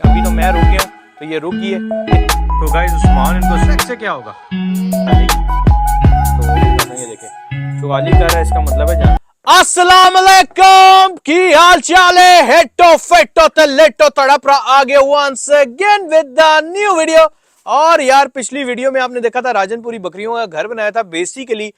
अभी तो मैं रुक गया हूँ तो ये रुक गई है। तो गाइस उस्मान इनको सेक्स से क्या होगा तो ये देखे चुगाली कर रहा है, इसका मतलब है जान। अस्सलाम वालेकुम की हाल चाल है, हेटो फेटो ते लेटो तड़परा आगे once again with the new video. और यार पिछली वीडियो में आपने देखा था राजनपुरी बकरियों का घर बनाया था। बेसिकली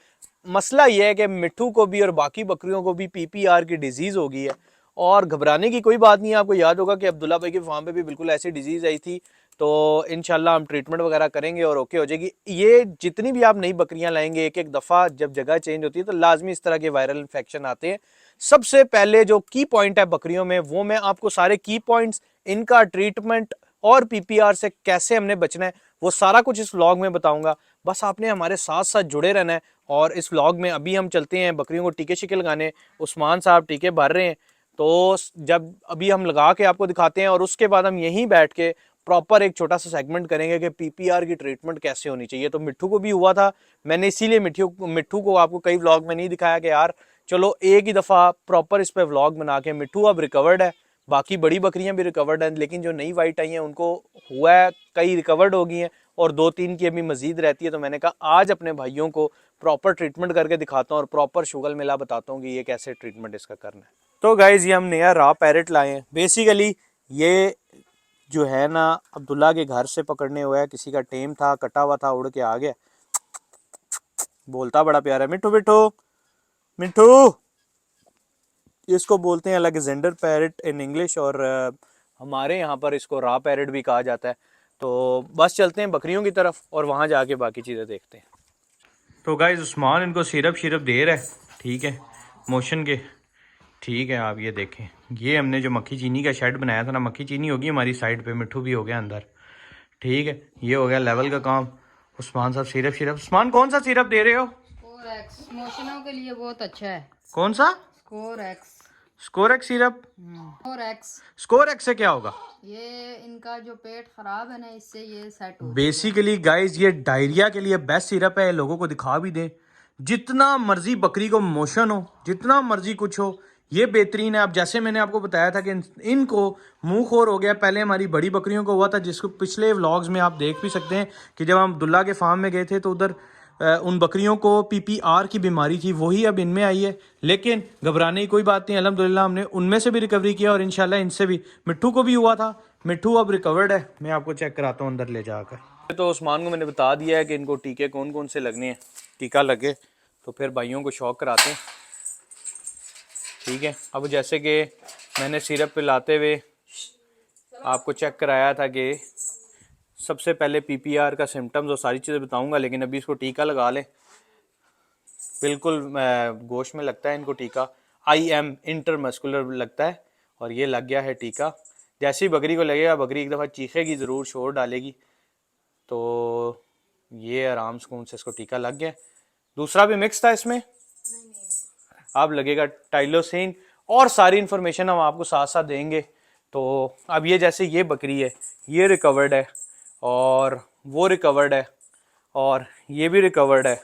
मसला यह है कि मिट्ठू को भी और बाकी बकरियों को भी पीपीआर की डिजीज हो गई है और घबराने की कोई बात नहीं है। आपको याद होगा कि अब्दुल्ला भाई के फार्म पे भी बिल्कुल ऐसी डिजीज आई थी, तो इंशाल्लाह हम ट्रीटमेंट वगैरह करेंगे और ओके हो जाएगी। ये जितनी भी आप नई बकरियां लाएंगे एक एक दफ़ा जब जगह चेंज होती है तो लाजमी इस तरह के वायरल इन्फेक्शन आते हैं। सबसे पहले जो की पॉइंट है बकरियों में वो मैं आपको सारे की पॉइंट्स, इनका ट्रीटमेंट और पीपीआर से कैसे हमने बचना है वो सारा कुछ इस व्लॉग में बताऊंगा। बस आपने हमारे साथ साथ जुड़े रहना है। और इस व्लॉग में अभी हम चलते हैं बकरियों को टीके शिके लगाने। उस्मान साहब टीके भर रहे हैं, तो जब अभी हम लगा के आपको दिखाते हैं और उसके बाद हम यहीं बैठ के प्रॉपर एक छोटा सा सेगमेंट करेंगे कि पीपीआर की ट्रीटमेंट कैसे होनी चाहिए। तो मिट्ठू को भी हुआ था, मैंने इसीलिए मिट्ठू को आपको कई व्लॉग में नहीं दिखाया कि यार चलो एक ही दफ़ा प्रॉपर इस पर व्लॉग बना के। मिट्ठू अब रिकवर्ड है, बाकी बड़ी बकरियां भी रिकवर्ड हैं, लेकिन जो नई वाइट आई हैं उनको हुआ है, कई रिकवर्ड हो गई हैं और 2-3 की अभी मजीद रहती है। तो मैंने कहा आज अपने भाइयों को प्रॉपर ट्रीटमेंट करके दिखाता हूँ और प्रॉपर शुगर मिला बताता हूँ कि ये कैसे ट्रीटमेंट इसका करना है। तो गाइज ये हम नया रॉ पैरेट लाए हैं। बेसिकली ये जो है ना अब्दुल्ला के घर से पकड़ने हुआ है, किसी का टेम था कटा हुआ था उड़ के आ गया, बोलता बड़ा प्यारा है मिट्ठू मिट्ठू मिट्ठू। इसको बोलते हैं अलेक्जेंडर पैरेट इन इंग्लिश और हमारे यहाँ पर इसको रॉ पैरेट भी कहा जाता है। तो बस चलते हैं बकरियों की तरफ और वहाँ जाके बाकी चीज़ें देखते हैं। तो गाइज उस्मान इनको सिरप शिरप दे रहा है, ठीक है, मोशन के, ठीक है। आप ये देखें, ये हमने जो मक्खी चीनी का शेड बनाया था ना, मक्खी चीनी होगी हमारी साइड पे, मिट्ठू भी हो गया अंदर, ठीक है। ये हो गया लेवल का काम। उस्मान साहब सिरप शिरप, उस्मान कौन सा सिरप दे रहे हो? स्कोरेक्स मोशनों के लिए बहुत अच्छा है। कौन सा? स्कोरेक्स। स्कोरेक्स सिरप। स्कोरेक्स। स्कोरेक्स से क्या होगा? ये इनका जो पेट खराब है ना, इससे ये सेट हो। बेसिकली गाइज ये डायरिया के लिए बेस्ट सिरप है, लोगों को दिखा भी दें। जितना मर्जी बकरी को मोशन हो, जितना मर्जी कुछ हो, ये बेहतरीन है। अब जैसे मैंने आपको बताया था कि इनको मुंह खोर हो गया, पहले हमारी बड़ी बकरियों को हुआ था, जिसको पिछले व्लॉग्स में आप देख भी सकते हैं कि जब हम अब्दुल्ला के फार्म में गए थे तो उधर उन बकरियों को पीपीआर की बीमारी थी, वही अब इनमें आई है। लेकिन घबराने की कोई बात नहीं, अल्हम्दुलिल्लाह हमने उनमें से भी रिकवरी किया और इंशाल्लाह इनसे भी। मिट्ठू को भी हुआ था, मिट्ठू अब रिकवर्ड है। मैं आपको चेक कराता हूँ अंदर ले जाकर। तो उस्मान को मैंने बता दिया है कि इनको टीके कौन कौन से लगने हैं, टीका लगे तो फिर भाइयों को शौक कराते हैं, ठीक है। अब जैसे कि मैंने सिरप पिलाते हुए आपको चेक कराया था कि सबसे पहले पीपीआर का सिम्टम्स और सारी चीज़ें बताऊंगा, लेकिन अभी इसको टीका लगा लें। बिल्कुल गोश्त में लगता है इनको टीका, IM इंटरमस्कुलर लगता है और ये लग गया है टीका। जैसे ही बकरी को लगेगा बकरी एक दफ़ा चीखेगी, ज़रूर शोर डालेगी। तो ये आराम सुकून से इसको टीका लग गया। दूसरा भी मिक्स था इसमें, अब लगेगा टाइलोसिन और सारी इन्फॉर्मेशन हम आपको साथ साथ देंगे। तो अब ये जैसे ये बकरी है, ये रिकवर्ड है और वो रिकवर्ड है और ये भी रिकवर्ड है,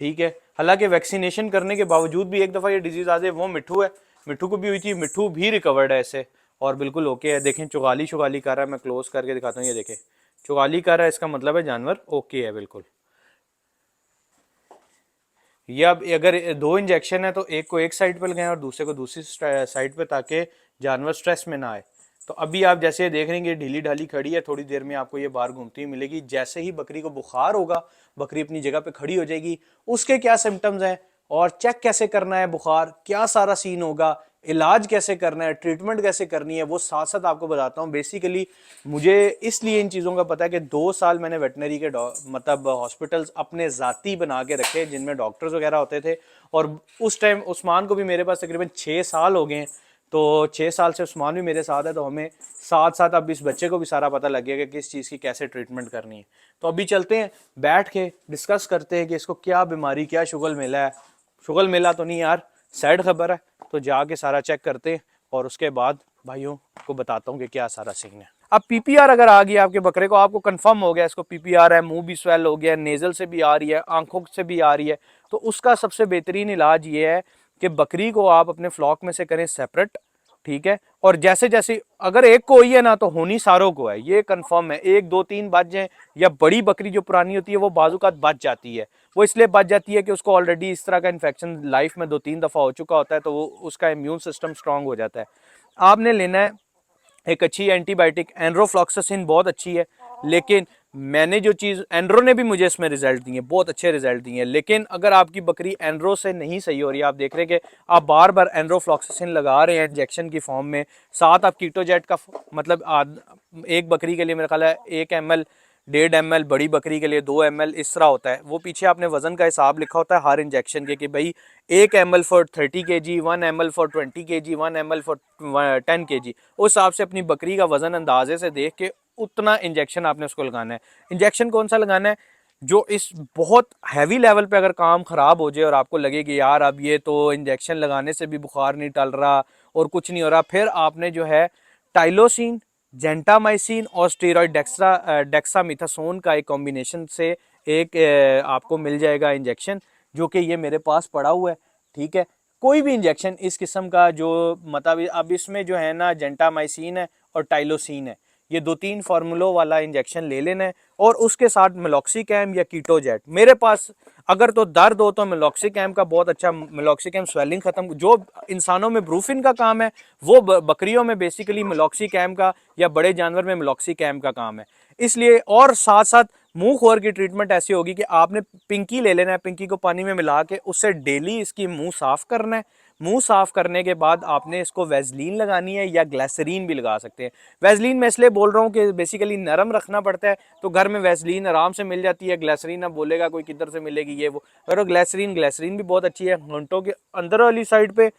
ठीक है। हालांकि वैक्सीनेशन करने के बावजूद भी एक दफ़ा ये डिजीज़ आ जाए, वो मिट्ठू है, मिट्ठू को भी हुई थी, मिट्ठू भी रिकवर्ड है इससे और बिल्कुल ओके है। देखें चुगाली शुगाली कर रहा है, मैं क्लोज करके दिखाता हूँ, ये देखें चुगाली कर रहा है, इसका मतलब है जानवर ओके है बिल्कुल। ये अब अगर 2 इंजेक्शन है तो एक को एक साइड पे लगाएं और दूसरे को दूसरी साइड पे, ताकि जानवर स्ट्रेस में ना आए। तो अभी आप जैसे देख रहे हैं कि ढीली ढाली खड़ी है, थोड़ी देर में आपको ये बाहर घूमती हुई मिलेगी। जैसे ही बकरी को बुखार होगा बकरी अपनी जगह पे खड़ी हो जाएगी, उसके क्या सिम्टम्स हैं और चेक कैसे करना है, बुखार क्या सारा सीन होगा, इलाज कैसे करना है, ट्रीटमेंट कैसे करनी है, वो साथ साथ आपको बताता हूँ। बेसिकली मुझे इसलिए इन चीज़ों का पता है कि 2 साल मैंने वेटनरी के मतलब हॉस्पिटल्स अपने ज़ाती बना के रखे जिनमें डॉक्टर्स वगैरह होते थे। और उस टाइम उस्मान को भी मेरे पास तकरीबन 6 साल हो गए हैं, तो 6 साल से उस्मान भी मेरे साथ है, तो हमें साथ साथ अब इस बच्चे को भी सारा पता लग गया कि किस चीज़ की कैसे ट्रीटमेंट करनी है। तो अभी चलते हैं, बैठ के डिस्कस करते हैं कि इसको क्या बीमारी, क्या शुगर मिला है। शुगर मिला तो नहीं यार, सैड खबर है, तो जाके सारा चेक करते हैं और उसके बाद भाइयों को बताता हूँ कि क्या सारा सीन है। अब पीपीआर अगर आ गया आपके बकरे को, आपको कंफर्म हो गया इसको पीपीआर है, मुंह भी स्वेल हो गया, नेजल से भी आ रही है, आंखों से भी आ रही है, तो उसका सबसे बेहतरीन इलाज ये है कि बकरी को आप अपने फ्लॉक में से करें सेपरेट ठीक है। और जैसे जैसे अगर एक को ही है ना तो होनी सारों को है, ये कंफर्म है। एक दो तीन बच जाए, या बड़ी बकरी जो पुरानी होती है वो बाजूकात बच जाती है। वो इसलिए बच जाती है कि उसको ऑलरेडी इस तरह का इन्फेक्शन लाइफ में 2-3 दफ़ा हो चुका होता है, तो वो उसका इम्यून सिस्टम स्ट्रांग हो जाता है। आपने लेना है एक अच्छी एंटीबायोटिक, एनरोफ्लॉक्सासिन बहुत अच्छी है। लेकिन मैंने जो चीज़, एनरो ने भी मुझे इसमें रिजल्ट दिए, बहुत अच्छे रिजल्ट दिए हैं। लेकिन अगर आपकी बकरी एनरो से नहीं सही हो रही है, आप देख रहे हैं कि आप बार बार एनरोफ्लॉक्सासिन लगा रहे हैं इंजेक्शन की फॉर्म में, साथ आप कीटोजेट का मतलब एक बकरी के लिए मेरा ख्याल है 1 ml 1.5 ml, बड़ी बकरी के लिए 2 ml इस तरह होता है। वो पीछे आपने वजन का हिसाब लिखा होता है हर इंजेक्शन के, कि भाई 1 ml for 30 kg, 1 ml for 20 kg, 1 ml for 10 kg। उस हिसाब से अपनी बकरी का वजन अंदाजे से देख के उतना इंजेक्शन आपने उसको लगाना है। इंजेक्शन कौन सा लगाना है? जो इस बहुत हैवी लेवल पे अगर काम खराब हो जाए और आपको लगे कि यार अब ये तो इंजेक्शन लगाने से भी बुखार नहीं टल रहा और कुछ नहीं हो रहा, फिर आपने जो है टाइलोसिन, जेंटामाइसिन और स्टेरॉइड डेक्सामिथासोन का एक कॉम्बिनेशन से एक आपको मिल जाएगा इंजेक्शन, जो कि ये मेरे पास पड़ा हुआ है। ठीक है, कोई भी इंजेक्शन इस किस्म का जो मतलब अब इसमें जो है ना जेंटामाइसिन है और टाइलोसिन है, ये 2-3 फार्मूलों वाला इंजेक्शन ले लेना है। और उसके साथ मेलॉक्सिकैम या कीटोजेट मेरे पास, अगर तो दर्द हो तो मेलॉक्सिकैम का बहुत अच्छा, मेलॉक्सिकैम स्वेलिंग खत्म, जो इंसानों में ब्रूफिन का काम है वो बकरियों में बेसिकली मेलॉक्सिकैम का, या बड़े जानवर में मेलॉक्सिकैम का काम है। इसलिए और साथ साथ मुंह खोर की ट्रीटमेंट ऐसी होगी कि आपने पिंकी ले लेना है, पिंकी को पानी में मिला के उससे डेली इसकी मुंह साफ करना है। मुंह साफ करने के बाद आपने इसको वैसलीन लगानी है, या ग्लिसरीन भी लगा सकते हैं। वैसलीन मैं इसलिए बोल रहा हूँ कि बेसिकली नरम रखना पड़ता है, तो घर में वैसलीन आराम से मिल जाती है। ग्लिसरीन अब बोलेगा कोई किधर से मिलेगी ये वो, और ग्लिसरीन भी बहुत अच्छी है। होंठों के अंदर वाली साइड पे,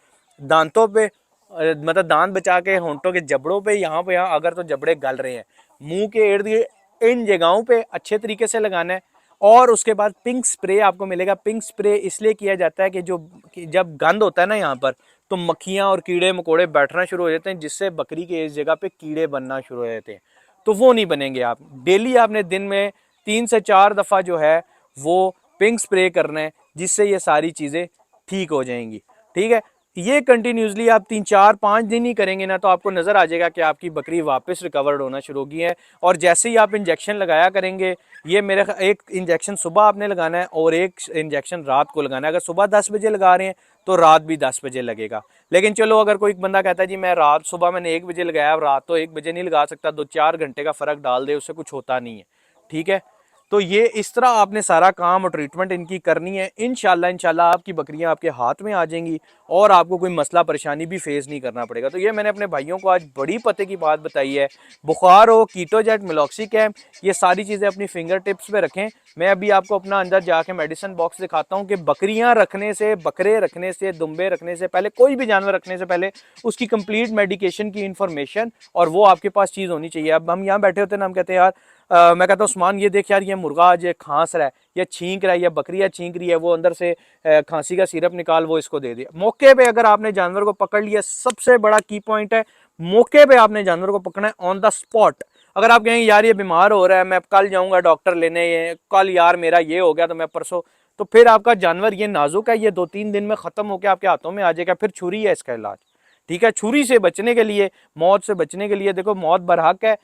दांतों पे, मतलब दांत बचा के होंठों के जबड़ों पे, यहाँ पे, यहाँ अगर तो जबड़े गल रहे हैं, मुंह के इर्द गिर्द इन जगहों पे अच्छे तरीके से लगाना है। और उसके बाद पिंक स्प्रे आपको मिलेगा। पिंक स्प्रे इसलिए किया जाता है कि जब गंद होता है ना यहाँ पर, तो मक्खियाँ और कीड़े मकोड़े बैठना शुरू हो जाते हैं, जिससे बकरी के इस जगह पे कीड़े बनना शुरू हो जाते हैं। तो वो नहीं बनेंगे। आप डेली आपने दिन में 3 से 4 दफ़ा जो है वो पिंक स्प्रे करना है, जिससे ये सारी चीज़ें ठीक हो जाएंगी। ठीक है, ये कंटिन्यूसली आप 3-4-5 दिन ही करेंगे ना, तो आपको नज़र आ जाएगा कि आपकी बकरी वापस रिकवर्ड होना शुरू होगी है। और जैसे ही आप इंजेक्शन लगाया करेंगे, ये मेरे एक इंजेक्शन सुबह आपने लगाना है और एक इंजेक्शन रात को लगाना है। अगर सुबह 10 बजे लगा रहे हैं तो रात भी 10 बजे लगेगा। लेकिन चलो, अगर कोई बंदा कहता है जी मैं रात, सुबह मैंने 1 बजे लगाया, रात तो 1 बजे नहीं लगा सकता, 2-4 घंटे का फ़र्क डाल दे, उससे कुछ होता नहीं है। ठीक है, तो ये इस तरह आपने सारा काम और ट्रीटमेंट इनकी करनी है। इंशाल्लाह आपकी बकरियां आपके हाथ में आ जाएंगी और आपको कोई मसला परेशानी भी फेस नहीं करना पड़ेगा। तो ये मैंने अपने भाइयों को आज बड़ी पते की बात बताई है। बुखार हो, कीटोजेट, मेलॉक्सिकैम, ये सारी चीज़ें अपनी फिंगर टिप्स पे रखें। मैं अभी आपको अपना अंदर जाके मेडिसिन बॉक्स दिखाता हूँ कि बकरियां रखने से, बकरे रखने से, दुम्बे रखने से पहले, कोई भी जानवर रखने से पहले उसकी कंप्लीट मेडिकेशन की इंफॉर्मेशन और वो आपके पास चीज़ होनी चाहिए। अब हम यहाँ बैठे होते हैं ना, हम कहते हैं यार मैं कहता हूँ उस्मान ये देख यार, ये मुर्गा आज खांस रहा है या छींक रहा है, या बकरियां छींक रही है, वो अंदर से खांसी का सिरप निकाल वो इसको दे दिया। मौके पे अगर आपने जानवर को पकड़ लिया, सबसे बड़ा की पॉइंट है, मौके पे आपने जानवर को पकड़ना है, ऑन द स्पॉट। अगर आप कहेंगे यार ये बीमार हो रहा है, मैं कल जाऊंगा डॉक्टर लेने, कल यार मेरा ये हो गया तो मैं परसों, तो फिर आपका जानवर ये नाजुक है, ये 2-3 दिन में खत्म होकर आपके हाथों में आ जाएगा, फिर छुरी है इसका इलाज। ठीक है, छुरी से बचने के लिए, मौत से बचने के लिए, देखो मौत बरहक है,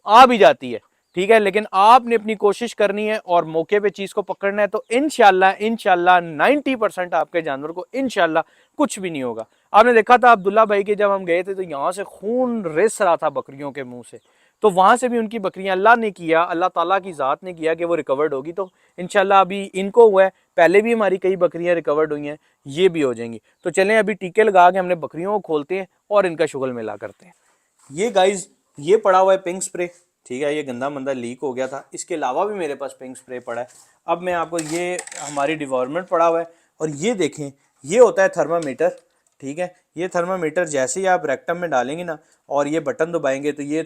आ भी जाती है। ठीक है, लेकिन आपने अपनी कोशिश करनी है और मौके पे चीज को पकड़ना है, तो इंशाल्लाह 90% आपके जानवर को इंशाल्लाह कुछ भी नहीं होगा। आपने देखा था अब्दुल्ला भाई के, जब हम गए थे तो यहाँ से खून रिस रहा था बकरियों के मुंह से, तो वहां से भी उनकी बकरियां, अल्लाह ने किया, अल्लाह ताला की जात ने किया कि वो रिकवर्ड होगी। तो इंशाल्लाह अभी इनको हुआ है, पहले भी हमारी कई बकरियां रिकवर्ड हुई हैं, ये भी हो जाएंगी। तो चलें अभी टीके लगा के हमने बकरियों को खोलते हैं और इनका शुगल मेला करते हैं। ये गाइज, ये पड़ा हुआ है पिंक स्प्रे। ठीक है, ये गंदा मंदा लीक हो गया था। इसके अलावा भी मेरे पास पिंक स्प्रे पड़ा है। अब मैं आपको, ये हमारी डिवॉर्मेंट पड़ा हुआ है, और ये देखें, ये होता है थर्मामीटर। ठीक है, ये थर्मामीटर जैसे ही आप रेक्टम में डालेंगे ना और ये बटन दबाएंगे, तो ये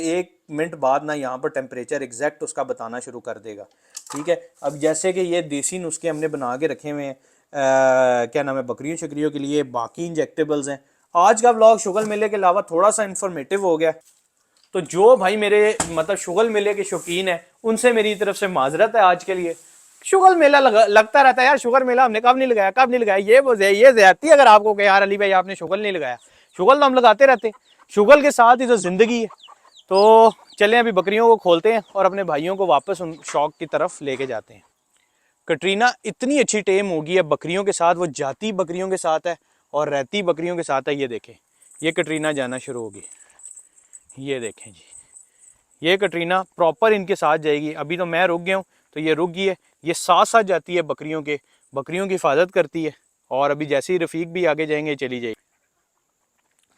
एक मिनट बाद ना यहाँ पर टेम्परेचर एग्जैक्ट उसका बताना शुरू कर देगा। ठीक है, अब जैसे कि ये देसी नुस्खे हमने बना के रखे हुए हैं, क्या नाम है, बकरियों शकरियों के लिए, बाकी इंजेक्टेबल्स हैं। आज का व्लॉग शुगल मेले के अलावा थोड़ा सा इंफॉर्मेटिव हो गया, तो जो भाई मेरे मतलब शुगल मेले के शौकीन है उनसे मेरी तरफ से माजरत है आज के लिए। शुगल मेला लगता रहता है यार, शुगर मेला हमने कब नहीं लगाया, कब नहीं लगाया, ये ज्यादती अगर आपको कहे यार अली भाई आपने शुगल नहीं लगाया। शुगल तो हम लगाते रहते हैं, शुगल के साथ ही तो ज़िंदगी है। तो चलें अभी बकरियों को खोलते हैं और अपने भाइयों को वापस उन शौक की तरफ लेके जाते हैं। कटरीना इतनी अच्छी टेम होगी है बकरियों के साथ, वो जाती बकरियों के साथ है और रहती बकरियों के साथ है। ये देखें, ये कटरीना जाना शुरू होगी, ये देखें जी, ये कटरीना प्रॉपर इनके साथ जाएगी। अभी तो मैं रुक गया हूँ तो ये रुक गई है, ये साथ साथ जाती है बकरियों की हिफाजत करती है। और अभी जैसे ही रफीक भी आगे जाएंगे चली जाएगी।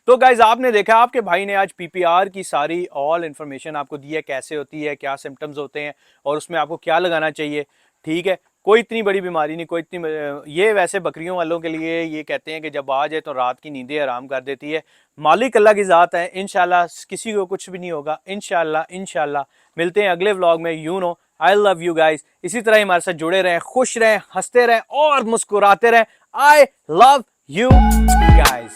तो गाइज आपने देखा आपके भाई ने आज पीपीआर की सारी ऑल इन्फॉर्मेशन आपको दी है, कैसे होती है, क्या सिम्टम्स होते हैं और उसमें आपको क्या लगाना चाहिए। ठीक है, कोई इतनी बड़ी बीमारी नहीं, कोई इतनी, ये वैसे बकरियों वालों के लिए ये कहते हैं कि जब आ जाए तो रात की नींदें आराम कर देती है। मालिक अल्लाह की ज़ात है, इंशाल्लाह किसी को कुछ भी नहीं होगा, इंशाल्लाह। मिलते हैं अगले व्लॉग में। You know I love you guys. इसी तरह हमारे साथ जुड़े रहें, खुश रहें, हंसते रहें और मुस्कुराते रहें। I love you guys.